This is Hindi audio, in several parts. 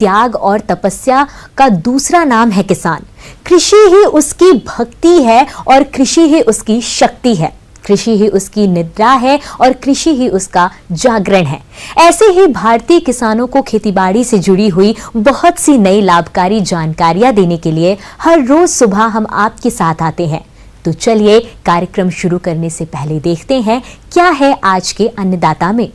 त्याग और तपस्या का दूसरा नाम है किसान। कृषि ही उसकी भक्ति है और कृषि ही उसकी शक्ति है। कृषि ही उसकी निद्रा है और कृषि ही उसका जागरण है। ऐसे ही भारतीय किसानों को खेतीबाड़ी से जुड़ी हुई बहुत सी नई लाभकारी जानकारियां देने के लिए हर रोज सुबह हम आपके साथ आते हैं। तो चलिए कार्यक्रम शुरू करने से पहले देखते हैं क्या है आज के अन्नदाता में।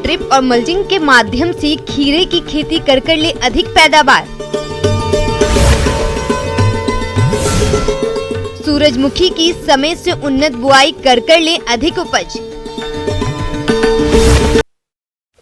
ड्रिप और मल्चिंग के माध्यम से खीरे की खेती कर ले अधिक पैदावार। सूरजमुखी की समय से उन्नत बुआई कर ले अधिक उपज।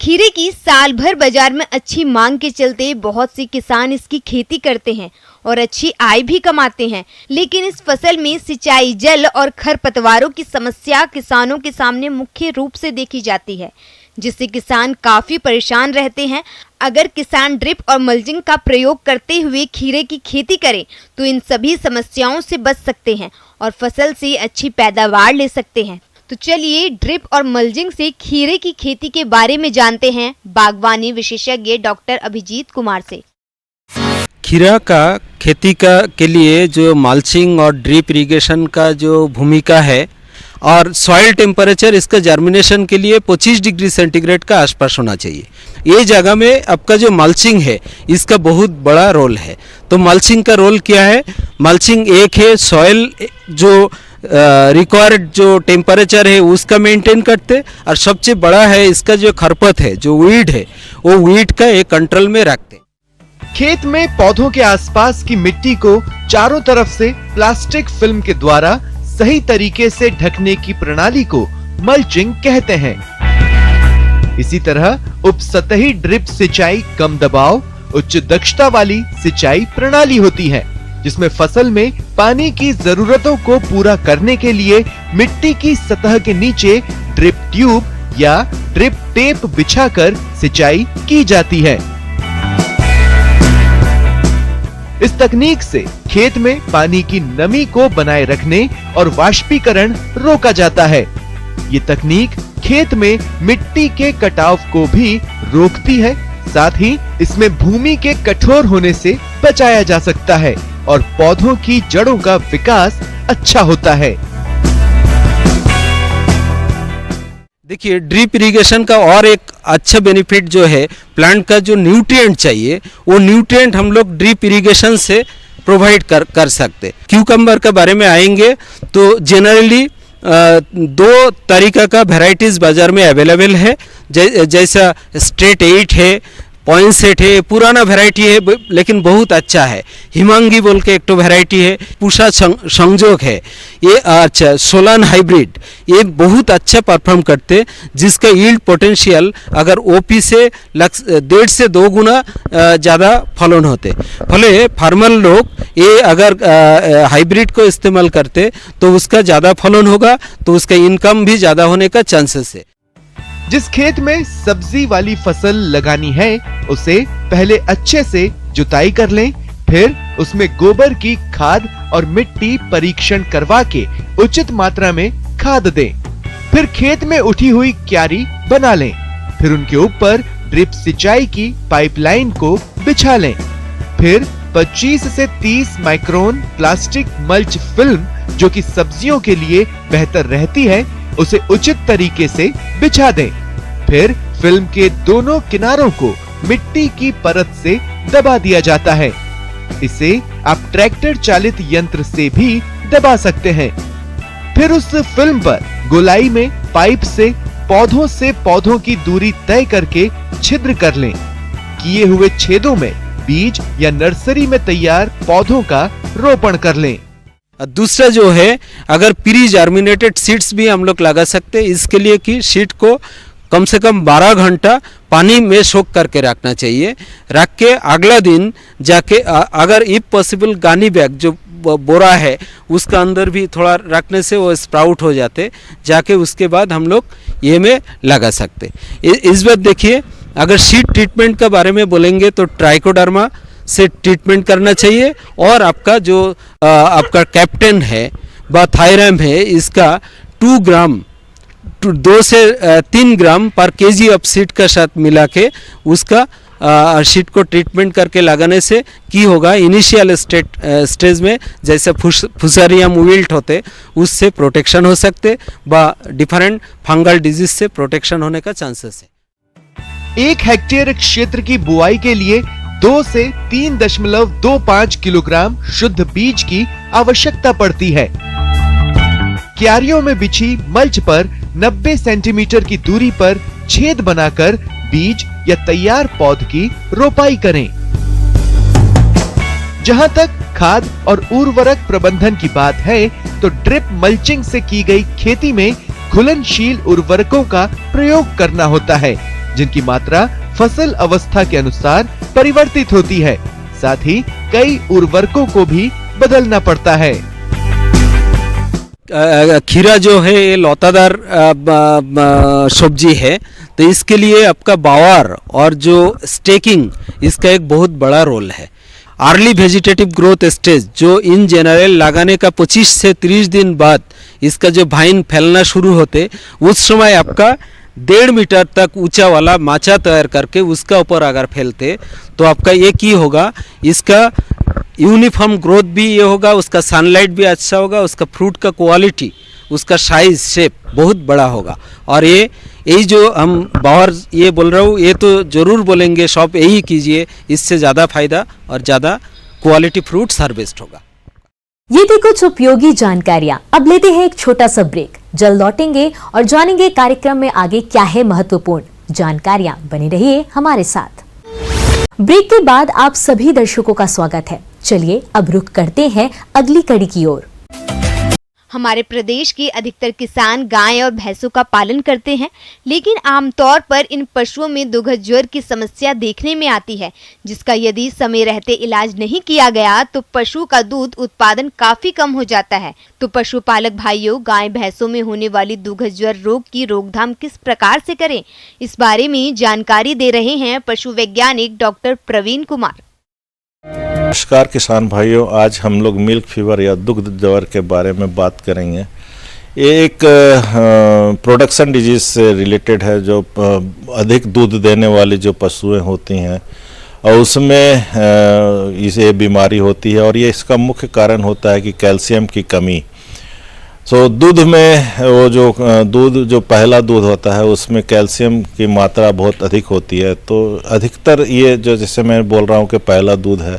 खीरे की साल भर बाजार में अच्छी मांग के चलते बहुत से किसान इसकी खेती करते हैं और अच्छी आय भी कमाते हैं, लेकिन इस फसल में सिंचाई, जल और खरपतवारों की समस्या किसानों के सामने मुख्य रूप से देखी जाती है, जिससे किसान काफी परेशान रहते हैं। अगर किसान ड्रिप और मल्चिंग का प्रयोग करते हुए खीरे की खेती करें तो इन सभी समस्याओं से बच सकते हैं और फसल से अच्छी पैदावार ले सकते हैं। तो चलिए ड्रिप और मल्चिंग से खीरे की खेती के बारे में जानते हैं बागवानी विशेषज्ञ डॉक्टर अभिजीत कुमार से। खीरा का खेती के लिए जो मल्चिंग और ड्रिप इरिगेशन का जो भूमिका है और सॉइल टेम्परेचर इसका जर्मिनेशन के लिए 25 डिग्री सेंटीग्रेड का आसपास होना चाहिए। ये जगह में आपका जो मल्चिंग है इसका बहुत बड़ा रोल है। तो मल्चिंग का रोल क्या है? मल्चिंग एक है सॉइल जो रिक्वायर्ड जो टेम्परेचर है उसका मेंटेन करते, और सबसे बड़ा है इसका जो खरपत है, जो वीड है, वो वीड का एक कंट्रोल में रखते। खेत में पौधों के आसपास की मिट्टी को चारों तरफ से प्लास्टिक फिल्म के द्वारा सही तरीके से ढकने की प्रणाली को मल्चिंग कहते हैं। इसी तरह उपसतही ड्रिप सिंचाई कम दबाव, उच्च दक्षता वाली सिंचाई प्रणाली होती है, जिसमें फसल में पानी की जरूरतों को पूरा करने के लिए मिट्टी की सतह के नीचे ड्रिप ट्यूब या ड्रिप टेप बिछाकर सिंचाई की जाती है। इस तकनीक से खेत में पानी की नमी को बनाए रखने और वाष्पीकरण रोका जाता है। ये तकनीक खेत में मिट्टी के कटाव को भी रोकती है, साथ ही इसमें भूमि के कठोर होने से बचाया जा सकता है और पौधों की जड़ों का विकास अच्छा होता है। देखिए, ड्रिप इरिगेशन का और एक अच्छा बेनिफिट जो है, प्लांट का जो न्यूट्रिएंट चाहिए वो न्यूट्रिएंट हम लोग ड्रिप इरिगेशन से प्रोवाइड कर सकते। क्यूकम्बर के बारे में आएंगे तो जनरली दो तरीका का वैरायटीज बाजार में अवेलेबल है, जैसा स्ट्रेट 8 है, पॉइंट सेट है, पुराना वैरायटी है लेकिन बहुत अच्छा है। हिमांगी बोल के एक तो वैरायटी है, पूषा संजोग है, ये अच्छा सोलान हाइब्रिड, ये बहुत अच्छा परफॉर्म करते, जिसका यील्ड पोटेंशियल अगर ओपी से 1.5 से 2 गुना ज़्यादा फलन होते। फले फार्मर लोग ये अगर हाइब्रिड को इस्तेमाल करते तो उसका ज़्यादा फलन होगा, तो उसका इनकम भी ज़्यादा होने का चांसेस है। जिस खेत में सब्जी वाली फसल लगानी है उसे पहले अच्छे से जुताई कर लें, फिर उसमें गोबर की खाद और मिट्टी परीक्षण करवा के उचित मात्रा में खाद दें। फिर खेत में उठी हुई क्यारी बना लें, फिर उनके ऊपर ड्रिप सिंचाई की पाइपलाइन को बिछा लें। फिर 25 से 30 माइक्रोन प्लास्टिक मल्च फिल्म जो कि सब्जियों के लिए बेहतर रहती है, उसे उचित तरीके से बिछा दें। फिर फिल्म के दोनों किनारों को मिट्टी की परत से दबा दिया जाता है। इसे आप ट्रैक्टर चालित यंत्र से भी दबा सकते हैं। फिर उस फिल्म पर गोलाई में पाइप से पौधों की दूरी तय करके छिद्र कर लें। किए हुए छेदों में बीज या नर्सरी में तैयार पौधों का रोपण कर लें। दूसरा जो है, अगर प्री जर्मिनेटेड सीड्स भी हम लोग लगा सकते हैं, इसके लिए कि सीड को कम से कम 12 घंटा पानी में सोख करके रखना चाहिए। रख के अगला दिन जाके अगर इफ पॉसिबल गानी बैग जो बोरा है उसका अंदर भी थोड़ा रखने से वो स्प्राउट हो जाते, जाके उसके बाद हम लोग ये में लगा सकते। इस बात देखिए, अगर सीड ट्रीटमेंट के बारे में बोलेंगे तो ट्राइकोडर्मा से ट्रीटमेंट करना चाहिए, और आपका जो आपका कैप्टन है व थायराम है, इसका 2 ग्राम 2 से 3 ग्राम पर केजी ऑफ सीड का साथ मिला के उसका सीड को ट्रीटमेंट करके लगाने से की होगा इनिशियल स्टेज में जैसे फुसारियम विल्ट होते उससे प्रोटेक्शन हो सकते व डिफरेंट फंगल डिजीज से प्रोटेक्शन होने का चांसेस है। 1 हेक्टेयर क्षेत्र की बुआई के लिए 2 से 3.25 किलोग्राम शुद्ध बीज की आवश्यकता पड़ती है। क्यारियों में बिछी मल्च पर 90 सेंटीमीटर की दूरी पर छेद बनाकर बीज या तैयार पौध की रोपाई करें। जहां तक खाद और उर्वरक प्रबंधन की बात है तो ड्रिप मल्चिंग से की गई खेती में घुलनशील उर्वरकों का प्रयोग करना होता है, जिनकी मात्रा फसल अवस्था के अनुसार परिवर्तित होती है। साथ ही कई उर्वरकों को भी बदलना पड़ता है। खीरा जो है ये लौतादार सब्जी है, तो इसके लिए आपका बावर और जो स्टेकिंग इसका एक बहुत बड़ा रोल है। अर्ली वेजिटेटिव ग्रोथ स्टेज जो इन जनरल लगाने का 25 से 30 दिन बाद इसका जो भाइन फैलना शुरू होते उस समय आपका 1.5 मीटर तक ऊंचा वाला माचा तैयार करके उसका ऊपर अगर फैलते तो आपका ये की होगा, इसका यूनिफॉर्म ग्रोथ भी ये होगा, उसका सनलाइट भी अच्छा होगा, उसका फ्रूट का क्वालिटी, उसका साइज शेप बहुत बड़ा होगा। और यही जो हम बाहर ये बोल रहा हूँ ये तो ज़रूर बोलेंगे शॉप यही कीजिए, इससे ज़्यादा फायदा और ज़्यादा क्वालिटी फ्रूट्स हार्वेस्ट होगा। ये थी कुछ उपयोगी जानकारियां। अब लेते हैं एक छोटा सा ब्रेक, जल्द लौटेंगे और जानेंगे कार्यक्रम में आगे क्या है महत्वपूर्ण जानकारियां। बने रहिए हमारे साथ। ब्रेक के बाद आप सभी दर्शकों का स्वागत है। चलिए अब रुख करते हैं अगली कड़ी की ओर। हमारे प्रदेश के अधिकतर किसान गाय और भैंसों का पालन करते हैं, लेकिन आमतौर पर इन पशुओं में दुर्गंध ज्वर की समस्या देखने में आती है, जिसका यदि समय रहते इलाज नहीं किया गया तो पशु का दूध उत्पादन काफी कम हो जाता है। तो पशुपालक भाइयों, गाय भैंसों में होने वाली दुर्गंध ज्वर रोग की रोकथाम किस प्रकार से करें, इस बारे में जानकारी दे रहे हैं पशु वैज्ञानिक डॉक्टर प्रवीण कुमार। नमस्कार किसान भाइयों, आज हम लोग मिल्क फीवर या दुग्ध ज्वर के बारे में बात करेंगे। ये एक प्रोडक्शन डिजीज से रिलेटेड है, जो अधिक दूध देने वाली जो पशुएं होती हैं और उसमें इसे बीमारी होती है, और ये इसका मुख्य कारण होता है कि कैल्शियम की कमी। दूध में वो जो पहला दूध होता है उसमें कैल्शियम की मात्रा बहुत अधिक होती है। तो अधिकतर ये जो जैसे मैं बोल रहा हूँ कि पहला दूध है,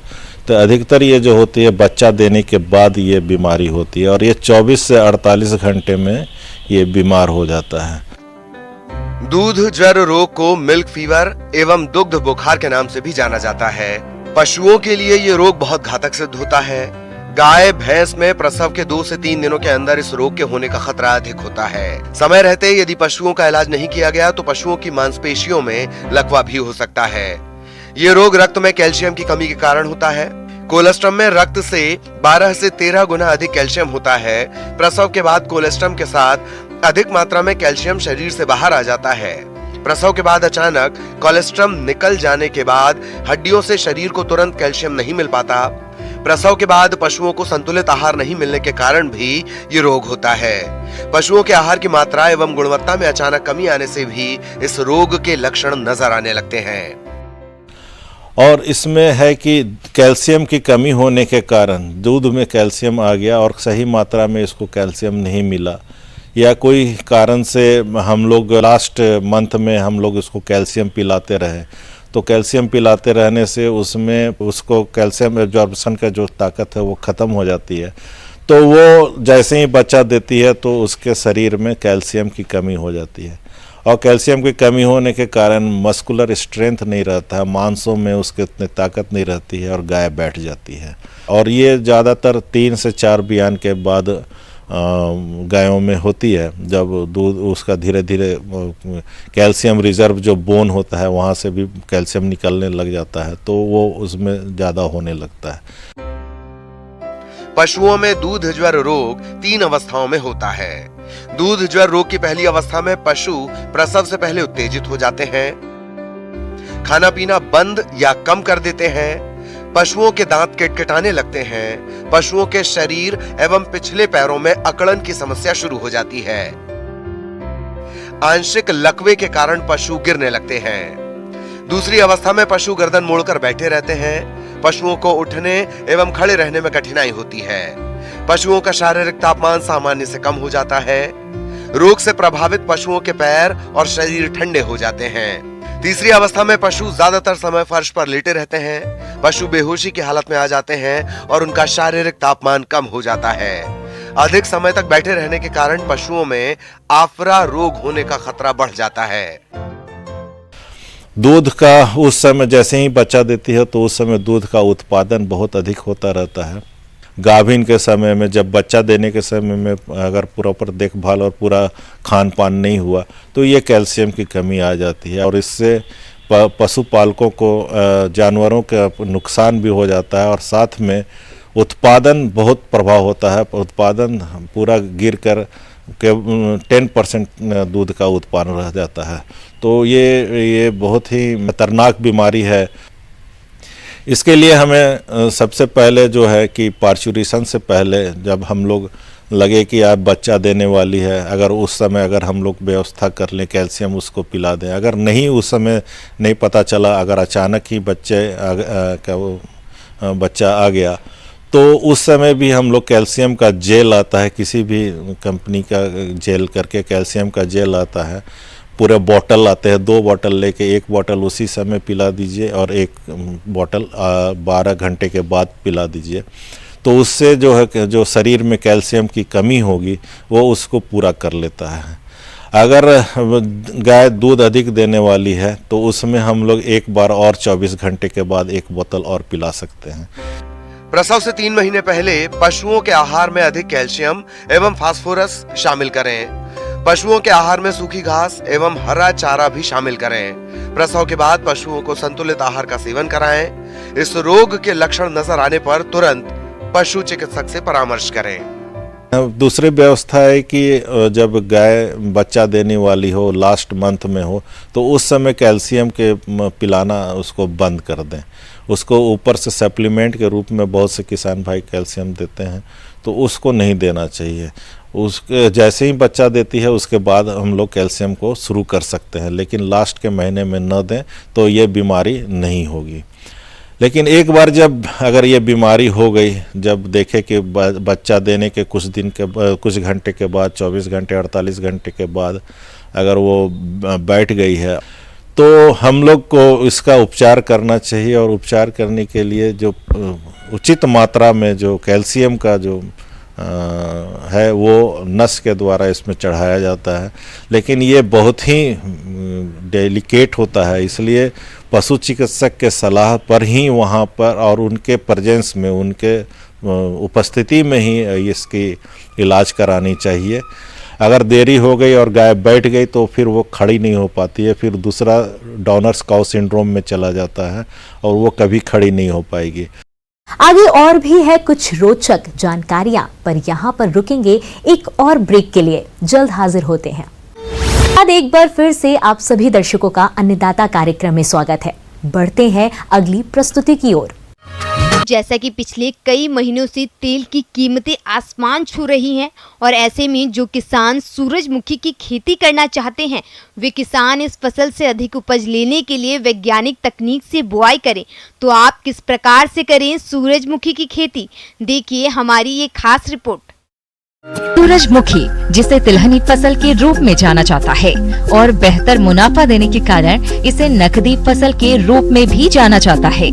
तो अधिकतर ये जो होती है बच्चा देने के बाद ये बीमारी होती है, और ये 24 से 48 घंटे में ये बीमार हो जाता है। दूध ज्वर रोग को मिल्क फीवर एवं दुग्ध बुखार के नाम से भी जाना जाता है। पशुओं के लिए ये रोग बहुत घातक सिद्ध होता है। गाय भैंस में प्रसव के 2 से 3 दिनों के अंदर इस रोग के होने का खतरा अधिक होता है। समय रहते यदि पशुओं का इलाज नहीं किया गया तो पशुओं की मांसपेशियों में लकवा भी हो सकता है। ये रोग रक्त में कैल्शियम की कमी के कारण होता है। कोलेस्ट्रम में रक्त से 12 से 13 गुना अधिक कैल्शियम होता है। प्रसव के बाद कोलेस्ट्रम के साथ अधिक मात्रा में कैल्शियम शरीर से बाहर आ जाता है। प्रसव के बाद अचानक कोलेस्ट्रम निकल जाने के बाद हड्डियों से शरीर को तुरंत कैल्शियम नहीं मिल पाता। प्रसव के बाद पशुओं को संतुलित आहार नहीं मिलने के कारण भी ये रोग होता है। पशुओं के आहार की मात्रा एवं गुणवत्ता में अचानक कमी आने से भी इस रोग के लक्षण नजर आने लगते हैं। और इसमें है कि कैल्शियम की कमी होने के कारण दूध में कैल्शियम आ गया और सही मात्रा में इसको कैल्शियम नहीं मिला, या कोई कारण से हम लोग लास्ट मंथ में हम लोग इसको कैल्शियम पिलाते रहे, तो कैल्शियम पिलाते रहने से उसमें उसको कैल्शियम एब्जॉर्प्शन का जो ताकत है वो ख़त्म हो जाती है। तो वो जैसे ही बच्चा देती है तो उसके शरीर में कैल्शियम की कमी हो जाती है, और कैल्शियम की कमी होने के कारण मस्कुलर स्ट्रेंथ नहीं रहता है, मांसों में उसके इतनी ताकत नहीं रहती है और गाय बैठ जाती है। और ये ज़्यादातर 3 से 4 बियान के बाद गायों में होती है, जब दूध उसका धीरे धीरे कैल्शियम रिजर्व जो बोन होता है वहाँ से भी कैल्शियम निकलने लग जाता है, तो वो उसमें ज़्यादा होने लगता है। पशुओं में दूध ज्वर रोग 3 अवस्थाओं में होता है। दूध ज्वर रोग की पहली अवस्था में पशु प्रसव से पहले उत्तेजित हो जाते हैं, खाना पीना बंद या कम कर देते हैं, पशुओं के दांत किटकिटाने लगते हैं, पशुओं के शरीर एवं पिछले पैरों में अकड़न की समस्या शुरू हो जाती है। आंशिक लकवे के कारण पशु गिरने लगते हैं। दूसरी अवस्था में पशु गर्दन मोड़कर बैठे रहते हैं। पशुओं को उठने एवं खड़े रहने में कठिनाई होती है। पशुओं का शारीरिक तापमान सामान्य से कम हो जाता है। रोग से प्रभावित पशुओं के पैर और शरीर ठंडे हो जाते हैं। तीसरी अवस्था में पशु ज्यादातर समय फर्श पर लेटे रहते हैं। पशु बेहोशी की हालत में आ जाते हैं और उनका शारीरिक तापमान कम हो जाता है। अधिक समय तक बैठे रहने के कारण पशुओं में आफरा रोग होने का खतरा बढ़ जाता है। दूध का उस समय जैसे ही बच्चा देती है तो उस समय दूध का उत्पादन बहुत अधिक होता रहता है। गाभिन के समय में, जब बच्चा देने के समय में अगर प्रॉपर देखभाल और पूरा खान पान नहीं हुआ तो ये कैल्शियम की कमी आ जाती है और इससे पशुपालकों को जानवरों का नुकसान भी हो जाता है और साथ में उत्पादन बहुत प्रभाव होता है। उत्पादन पूरा गिर कर 10% दूध का उत्पादन रह जाता है। तो ये बहुत ही खतरनाक बीमारी है। इसके लिए हमें सबसे पहले जो है कि पार्चुरेशन से पहले जब हम लोग लगे कि आप बच्चा देने वाली है, अगर उस समय अगर हम लोग व्यवस्था कर लें, कैल्शियम उसको पिला दें। अगर नहीं उस समय नहीं पता चला, अगर अचानक ही बच्चा आ गया तो उस समय भी हम लोग कैल्शियम का जेल आता है, किसी भी कंपनी का जेल करके कैल्शियम का जेल आता है। पूरे बॉटल आते हैं, 2 बॉटल लेके, एक बॉटल उसी समय पिला दीजिए और एक बॉटल 12 घंटे के बाद पिला दीजिए। तो उससे जो है जो शरीर में कैल्शियम की कमी होगी वो उसको पूरा कर लेता है। अगर गाय दूध अधिक देने वाली है तो उसमें हम लोग एक बार और 24 घंटे के बाद एक बोतल और पिला सकते हैं। प्रसव से 3 महीने पहले पशुओं के आहार में अधिक कैल्शियम एवं फास्फोरस शामिल करें। पशुओं के आहार में सूखी घास एवं हरा चारा भी शामिल करें। प्रसव के बाद पशुओं को संतुलित आहार का सेवन कराएं। इस रोग के लक्षण नजर आने पर तुरंत पशु चिकित्सक से परामर्श करें। दूसरी व्यवस्था है कि जब गाय बच्चा देने वाली हो, लास्ट मंथ में हो, तो उस समय कैल्शियम के पिलाना उसको बंद कर दें। उसको ऊपर से सप्लीमेंट के रूप में बहुत से किसान भाई कैल्शियम देते हैं, तो उसको नहीं देना चाहिए। उसके जैसे ही बच्चा देती है उसके बाद हम लोग कैल्शियम को शुरू कर सकते हैं, लेकिन लास्ट के महीने में न दें तो ये बीमारी नहीं होगी। लेकिन एक बार जब अगर ये बीमारी हो गई, जब देखे कि बच्चा देने के कुछ घंटे के बाद, 24 घंटे 48 घंटे के बाद अगर वो बैठ गई है, तो हम लोग को इसका उपचार करना चाहिए। और उपचार करने के लिए जो उचित मात्रा में जो कैल्शियम का जो है वो नस के द्वारा इसमें चढ़ाया जाता है। लेकिन ये बहुत ही डेलिकेट होता है, इसलिए पशु चिकित्सक के सलाह पर ही वहाँ पर और उनके प्रेजेंस में, उनके उपस्थिति में ही इसकी इलाज करानी चाहिए। अगर देरी हो गई और गाय बैठ गई तो फिर वो खड़ी नहीं हो पाती है, फिर दूसरा डॉनर्स काउ सिंड्रोम में चला जाता है और वो कभी खड़ी नहीं हो पाएगी। आगे और भी है कुछ रोचक जानकारियां, पर यहाँ पर रुकेंगे एक और ब्रेक के लिए। जल्द हाजिर होते हैं। आज एक बार फिर से आप सभी दर्शकों का अन्नदाता कार्यक्रम में स्वागत है। बढ़ते हैं अगली प्रस्तुति की ओर। जैसा कि पिछले कई महीनों से तेल की कीमतें आसमान छू रही हैं और ऐसे में जो किसान सूरजमुखी की खेती करना चाहते हैं, वे किसान इस फसल से अधिक उपज लेने के लिए वैज्ञानिक तकनीक से बुआई करें। तो आप किस प्रकार से करें सूरजमुखी की खेती, देखिए हमारी ये खास रिपोर्ट। सूरजमुखी, जिसे तिलहनी फसल के रूप में जाना जाता है और बेहतर मुनाफा देने के कारण इसे नकदी फसल के रूप में भी जाना जाता है,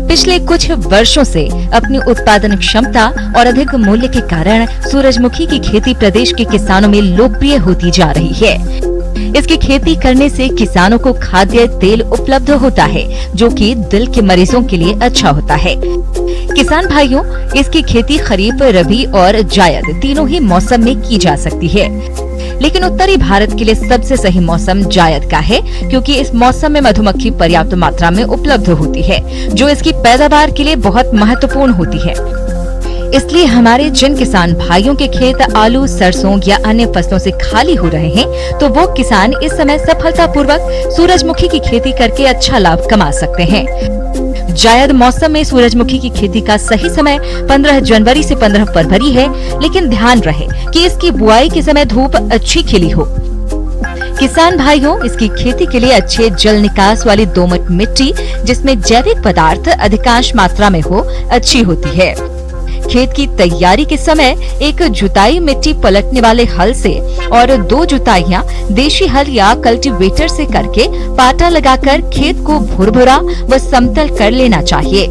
पिछले कुछ वर्षों से अपनी उत्पादन क्षमता और अधिक मूल्य के कारण सूरजमुखी की खेती प्रदेश के किसानों में लोकप्रिय होती जा रही है। इसकी खेती करने से किसानों को खाद्य तेल उपलब्ध होता है, जो कि दिल के मरीजों के लिए अच्छा होता है। किसान भाइयों, इसकी खेती खरीफ, रबी और जायद तीनों ही मौसम में की जा सकती है, लेकिन उत्तरी भारत के लिए सबसे सही मौसम जायद का है, क्योंकि इस मौसम में मधुमक्खी पर्याप्त मात्रा में उपलब्ध होती है, जो इसकी पैदावार के लिए बहुत महत्वपूर्ण होती है। इसलिए हमारे जिन किसान भाइयों के खेत आलू, सरसों या अन्य फसलों से खाली हो रहे हैं, तो वो किसान इस समय सफलतापूर्वक सूरजमुखी की खेती करके अच्छा लाभ कमा सकते हैं। जायद मौसम में सूरजमुखी की खेती का सही समय 15 जनवरी से 15 फरवरी है, लेकिन ध्यान रहे कि इसकी बुआई के समय धूप अच्छी खिली हो। किसान भाइयों, इसकी खेती के लिए अच्छे जल निकास वाली दोमट मिट्टी जिसमें जैविक पदार्थ अधिकांश मात्रा में हो, अच्छी होती है। खेत की तैयारी के समय एक जुताई मिट्टी पलटने वाले हल से और 2 जुताइयां देशी हल या कल्टीवेटर से करके पाटा लगाकर खेत को भुरभुरा व समतल कर लेना चाहिए।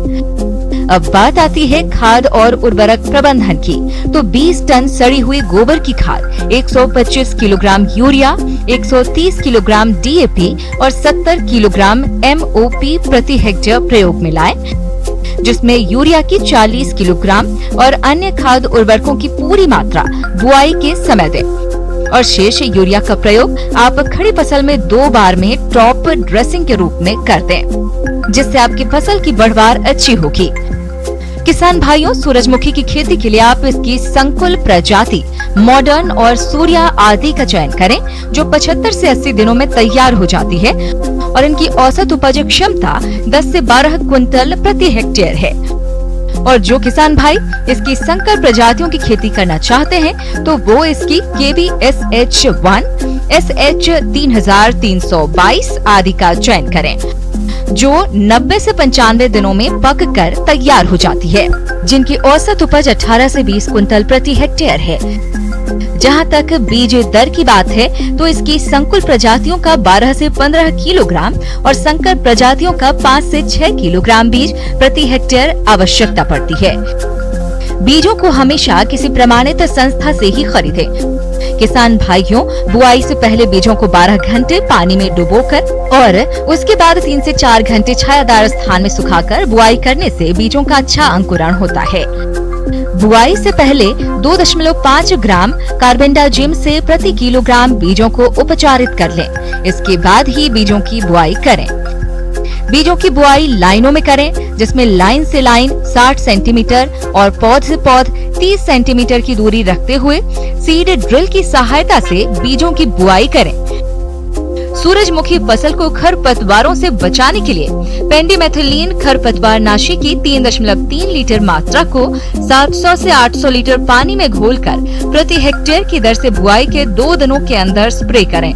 अब बात आती है खाद और उर्वरक प्रबंधन की। तो 20 टन सड़ी हुई गोबर की खाद, 125 किलोग्राम यूरिया, 130 किलोग्राम डीएपी और 70 किलोग्राम एमओपी प्रति हेक्टेयर प्रयोग में लाएं, जिसमें यूरिया की 40 किलोग्राम और अन्य खाद उर्वरकों की पूरी मात्रा बुआई के समय दें। और शेष यूरिया का प्रयोग आप खड़ी फसल में 2 बार में टॉप ड्रेसिंग के रूप में कर दें, जिससे आपकी फसल की बढ़वार अच्छी होगी। किसान भाइयों, सूरजमुखी की खेती के लिए आप इसकी संकुल प्रजाति मॉडर्न और सूर्या आदि का चयन करें, जो 75 से 80 दिनों में तैयार हो जाती है और इनकी औसत उपज क्षमता 10 से 12 क्विंटल प्रति हेक्टेयर है। और जो किसान भाई इसकी संकर प्रजातियों की खेती करना चाहते हैं, तो वो इसकी KB SH1, SH 3322 आदि का चयन करें, जो 90 से 95 दिनों में पक कर तैयार हो जाती है, जिनकी औसत उपज 18 से 20 कुंतल प्रति हेक्टेयर है। जहां तक बीज दर की बात है, तो इसकी संकुल प्रजातियों का 12 से 15 किलोग्राम और संकर प्रजातियों का 5 से 6 किलोग्राम बीज प्रति हेक्टेयर आवश्यकता पड़ती है। बीजों को हमेशा किसी प्रमाणित संस्था से ही खरीदें। किसान भाइयों, बुआई से पहले बीजों को 12 घंटे पानी में डुबोकर और उसके बाद 3 से 4 घंटे छायादार स्थान में सुखाकर बुआई करने से बीजों का अच्छा अंकुरण होता है। बुआई से पहले 2.5 ग्राम कार्बेंडाजिम से प्रति किलोग्राम बीजों को उपचारित कर लें। इसके बाद ही बीजों की बुआई करें। बीजों की बुआई लाइनों में करें, जिसमें लाइन से लाइन 60 सेंटीमीटर और पौध से पौध 30 सेंटीमीटर की दूरी रखते हुए सीड ड्रिल की सहायता से बीजों की बुआई करें। सूरजमुखी फसल को खरपतवारों से बचाने के लिए पेंडिमेथिलीन खरपतवार नाशी की 3.3 लीटर मात्रा को 700 से 800 लीटर पानी में घोलकर प्रति हेक्टेयर की दर से बुआई के 2 दिनों के अंदर स्प्रे करें,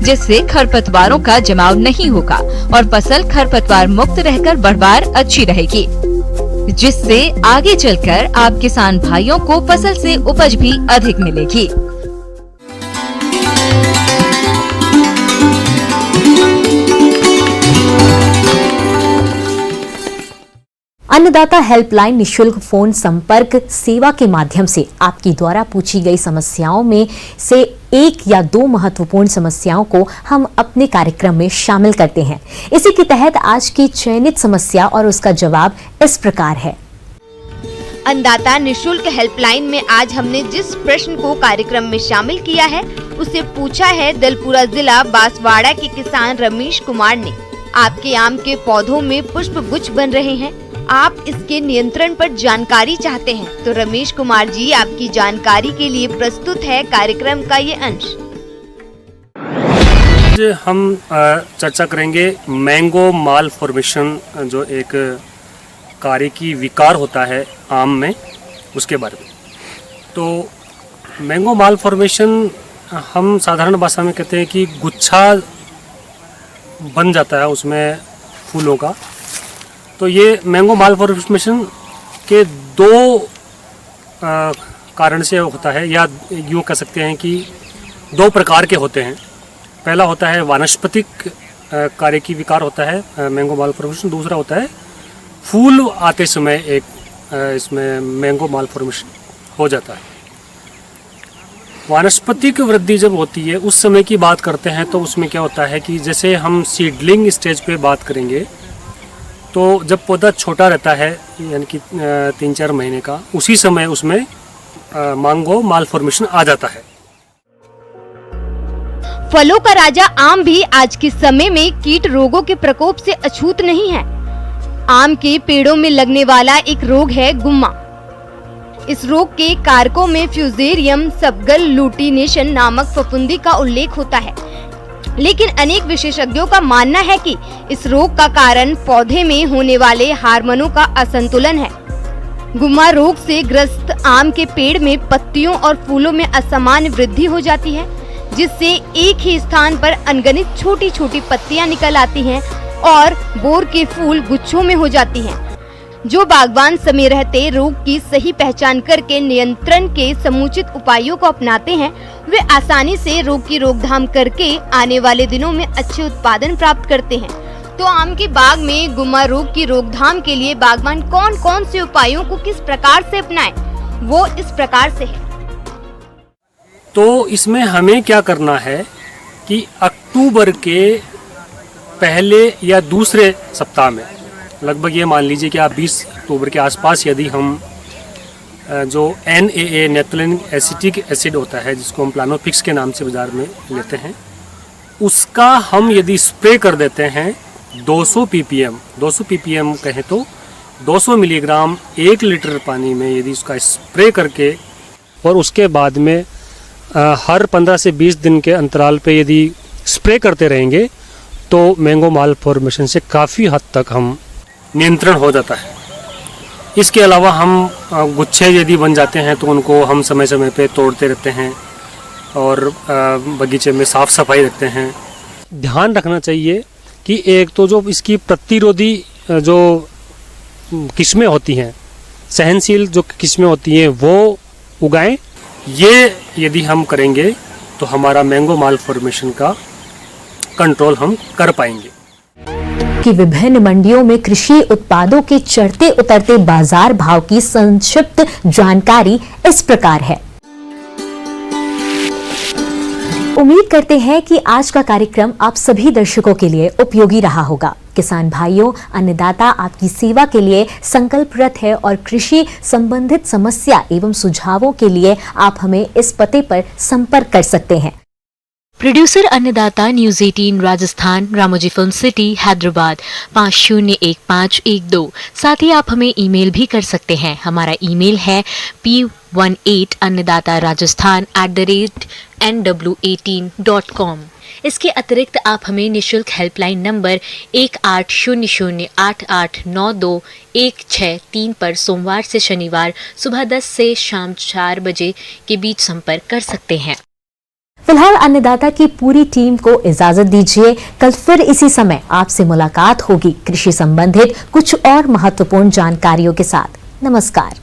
जिससे खरपतवारों का जमाव नहीं होगा और फसल खरपतवार मुक्त रहकर बढ़वार अच्छी रहेगी, जिससे आगे चलकर आप किसान भाइयों को फसल से उपज भी अधिक मिलेगी। अन्नदाता हेल्पलाइन निशुल्क फोन संपर्क सेवा के माध्यम से आपकी द्वारा पूछी गई समस्याओं में से 1 या 2 महत्वपूर्ण समस्याओं को हम अपने कार्यक्रम में शामिल करते हैं। इसी के तहत आज की चयनित समस्या और उसका जवाब इस प्रकार है। अन्नदाता निशुल्क हेल्पलाइन में आज हमने जिस प्रश्न को कार्यक्रम में शामिल किया है, उसे पूछा है दलपुरा जिला बांसवाड़ा के किसान रमेश कुमार ने। आपके आम के पौधों में पुष्प गुच्छ बन रहे हैं, आप इसके नियंत्रण पर जानकारी चाहते हैं, तो रमेश कुमार जी आपकी जानकारी के लिए प्रस्तुत है कार्यक्रम का ये अंश। हम चर्चा करेंगे मैंगो माल फॉर्मेशन, जो एक कारिकी विकार होता है आम में, उसके बारे में। तो मैंगो माल फॉर्मेशन हम साधारण भाषा में कहते हैं कि गुच्छा बन जाता है उसमें फूलों का। तो ये मैंगो माल फॉर्मेशन के 2 कारण से होता है, या यूँ कह सकते हैं कि 2 प्रकार के होते हैं। पहला होता है वानस्पतिक कारिकी विकार होता है मैंगो माल फॉर्मेशन, दूसरा होता है फूल आते समय इसमें मैंगो माल फॉर्मेशन हो जाता है। वानस्पतिक वृद्धि जब होती है उस समय की बात करते हैं, तो उसमें क्या होता है कि जैसे हम सीडलिंग स्टेज पे बात करेंगे, तो जब पौधा छोटा रहता है यानी कि 3-4 महीने का, उसी समय उसमें मैंगो माल फॉर्मेशन आ जाता है। फलों का राजा आम भी आज के समय में कीट रोगों के प्रकोप से अछूत नहीं है। आम के पेड़ों में लगने वाला एक रोग है गुम्मा। इस रोग के कारकों में फ्यूजेरियम सबगल लूटिनेशन नामक फफूंदी का उल्लेख होता है, लेकिन अनेक विशेषज्ञों का मानना है कि इस रोग का कारण पौधे में होने वाले हार्मोनों का असंतुलन है। गुम्मा रोग से ग्रस्त आम के पेड़ में पत्तियों और फूलों में असामान्य वृद्धि हो जाती है, जिससे एक ही स्थान पर अनगिनत छोटी छोटी पत्तियां निकल आती हैं और बोर के फूल गुच्छों में हो जाती हैं। जो बागवान समय रहते रोग की सही पहचान करके नियंत्रण के समुचित उपायों को अपनाते हैं, वे आसानी से रोग की रोकथाम करके आने वाले दिनों में अच्छे उत्पादन प्राप्त करते हैं। तो आम के बाग में गुम्मा रोग की रोकथाम के लिए बागवान कौन कौन से उपायों को किस प्रकार से अपनाएं, वो इस प्रकार से है। तो इसमें हमें क्या करना है कि अक्टूबर के पहले या दूसरे सप्ताह में, लगभग ये मान लीजिए कि आप 20 अक्टूबर के आसपास, यदि हम जो NAA नेप्थलीनिक एसिटिक एसिड होता है, जिसको हम प्लानोफिक्स के नाम से बाजार में लेते हैं, उसका हम यदि स्प्रे कर देते हैं 200 ppm कहें तो 200 मिलीग्राम 1 लीटर पानी में यदि उसका स्प्रे करके, और उसके बाद में हर 15 से 20 दिन के अंतराल पे यदि स्प्रे करते रहेंगे तो मैंगो माल फॉर्मेशन से काफ़ी हद तक हम नियंत्रण हो जाता है। इसके अलावा हम गुच्छे यदि बन जाते हैं तो उनको हम समय समय पे तोड़ते रहते हैं और बगीचे में साफ सफाई रखते हैं। ध्यान रखना चाहिए कि एक तो जो इसकी प्रतिरोधी जो किस्में होती हैं, सहनशील जो किस्में होती हैं, वो उगाएं। ये यदि हम करेंगे तो हमारा मैंगो माल फॉर्मेशन का कंट्रोल हम कर पाएंगे। कि विभिन्न मंडियों में कृषि उत्पादों के चढ़ते उतरते बाजार भाव की संक्षिप्त जानकारी इस प्रकार है। उम्मीद करते हैं कि आज का कार्यक्रम आप सभी दर्शकों के लिए उपयोगी रहा होगा। किसान भाइयों, अन्नदाता आपकी सेवा के लिए संकल्परत है और कृषि संबंधित समस्या एवं सुझावों के लिए आप हमें इस पते पर संपर्क कर सकते हैं। प्रोड्यूसर अन्नदाता news 18 Rajasthan, Ramoji film city, Hyderabad 501512। साथ ही आप हमें ईमेल भी कर सकते हैं। हमारा ईमेल है p18annadattarajasthan@nw18.com। इसके अतिरिक्त आप हमें निशुल्क हेल्पलाइन नंबर 1800889216 पर सोमवार से शनिवार सुबह 10 से शाम 4 बजे के बीच संपर्क कर सकते हैं। फिलहाल अन्नदाता की पूरी टीम को इजाजत दीजिए। कल फिर इसी समय आपसे मुलाकात होगी कृषि संबंधित कुछ और महत्वपूर्ण जानकारियों के साथ। नमस्कार।